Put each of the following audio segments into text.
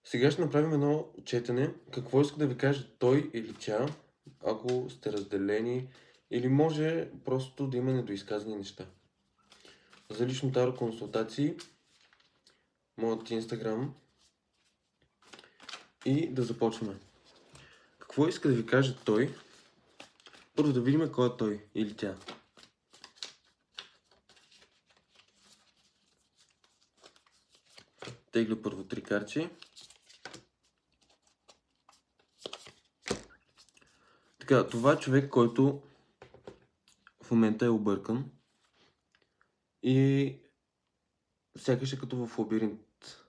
Сега ще направим едно четене. Какво иска да ви каже той или тя, ако сте разделени, или може просто да има недоизказани неща. За лично таро консултации, моят инстаграм и да започваме. Какво иска да ви каже той? Първо да видим кой е той или тя. Тегля първо 3 карти. Така, това е човек, който в момента е объркан и сякаш е като в лабиринт.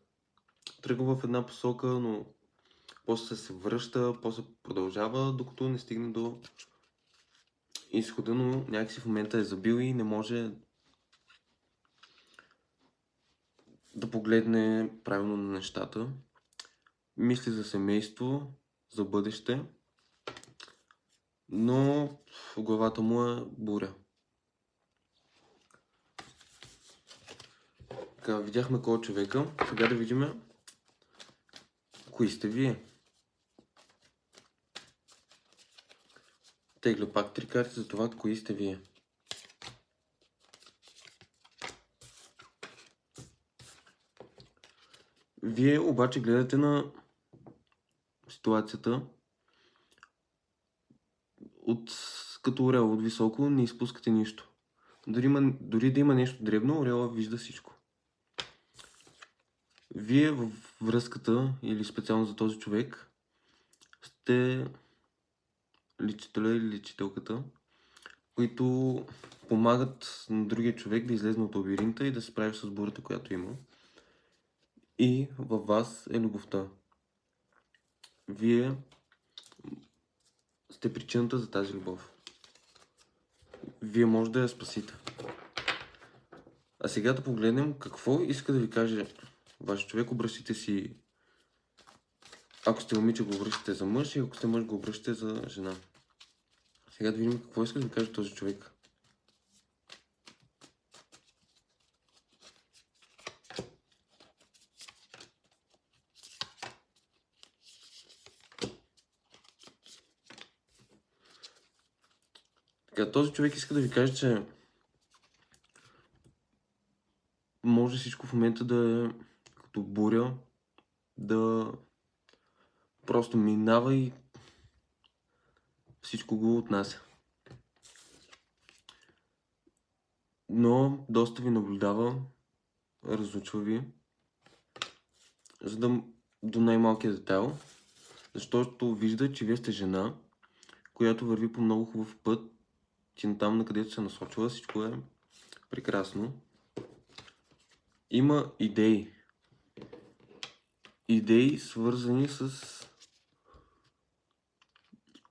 Тръгва в една посока, но после се връща, после продължава, докато не стигне до изхода, но някакси в момента е забил и не може да погледне правилно на нещата. Мисли за семейство, за бъдеще, но в главата му е буря. Така, видяхме кой е човека. Сега да видим кои сте вие. Тегля пак 3 карти за това, кои сте вие. Вие обаче гледате на ситуацията като орел от високо, не изпускате нищо. Дори да има нещо дребно, орела вижда всичко. Вие във връзката, или специално за този човек, сте лечителя или лечителката, които помагат на другия човек да излезе от лабиринта и да се справи с бурята, която има. И във вас е любовта. Вие сте причината за тази любов. Вие може да я спасите. А сега да погледнем какво иска да ви каже вашия човек. Обръщайте си, ако сте момиче, го обръщате за мъж, и ако сте мъж, го обръщате за жена. Сега да видим какво иска да ви каже този човек. Така, този човек иска да ви каже, че може всичко в момента да е като буря, да просто минава и всичко го отнася. Но доста ви наблюдава, разучва ви, за да до най-малкия детайл, защото вижда, че вие сте жена, която върви по много хубав път, че там, на където се насочва, всичко е прекрасно. Има идеи. Идеи, свързани с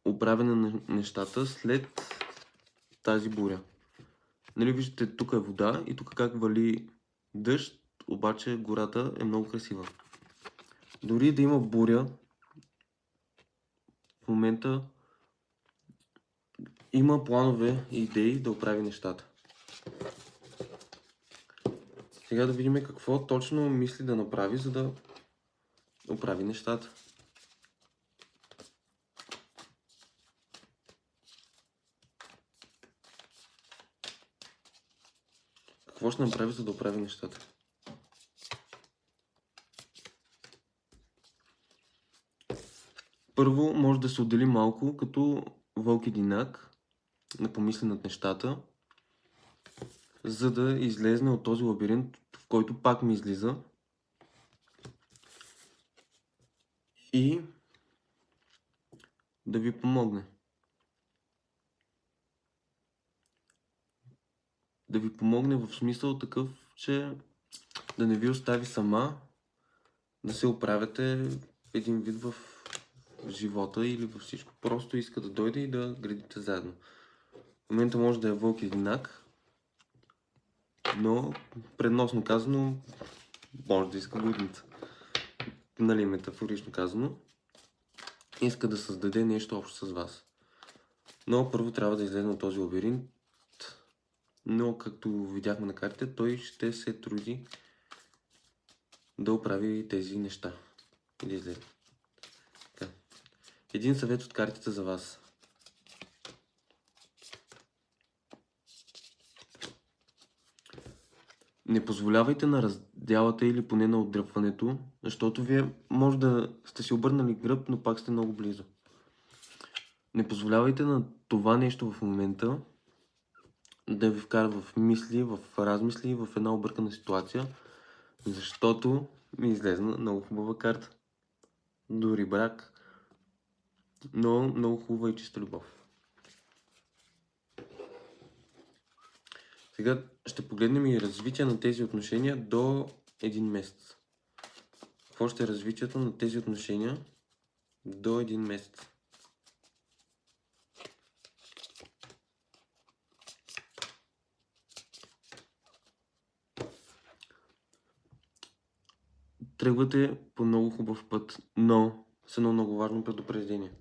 оправяне на нещата след тази буря. Нали виждате, тук е вода и тук как вали дъжд, обаче гората е много красива. Дори да има буря, в момента има планове и идеи да оправи нещата. Сега да видим какво точно мисли да направи, за да оправи нещата. Какво ще направи, за да оправи нещата? Първо, може да се отдели малко като вълк единак, да помисли над нещата, за да излезне от този лабиринт, в който пак ми излиза. И да ви помогне. Да ви помогне в смисъл такъв, че да не ви остави сама, да се оправяте един вид в живота или във всичко. Просто иска да дойде и да градите заедно. В момента може да е вълк единак, но предносно казано може да иска годница. Нали, метафорично казано. Иска да създаде нещо общо с вас. Но първо трябва да излезе от този лабиринт. Но както видяхме на картите, той ще се труди да оправи тези неща. и да излезе. Така. Един съвет от картите за вас. Не позволявайте на раздялата или поне на отдръпването, защото вие може да сте си обърнали гръб, но пак сте много близо. Не позволявайте на това нещо в момента да ви вкара в мисли, в размисли, в една объркана ситуация, защото ми излезна много хубава карта. Дори брак, но много хубава и чиста любов. Сега ще погледнем и развитие на тези отношения до един месец. Какво ще е развитието на тези отношения до един месец? Тръгвате по много хубав път, но с едно много важно предупреждение.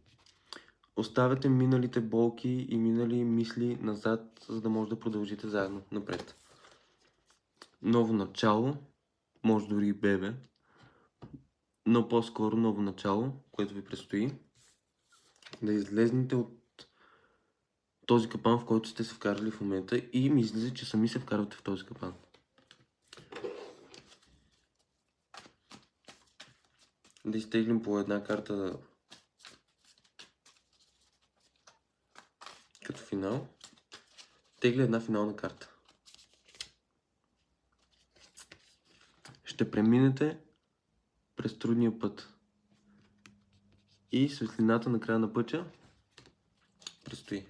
Оставяте миналите болки и минали мисли назад, за да може да продължите заедно напред. Ново начало, може дори и бебе, но по-скоро ново начало, което ви предстои. Да излезнете от този капан, в който сте се вкарали в момента, и ми излиза, че сами се вкарвате в този капан. Да изтеглим по една карта като финал. Тегля една финална карта. Ще преминете през трудния път. И светлината на края на пътя предстои.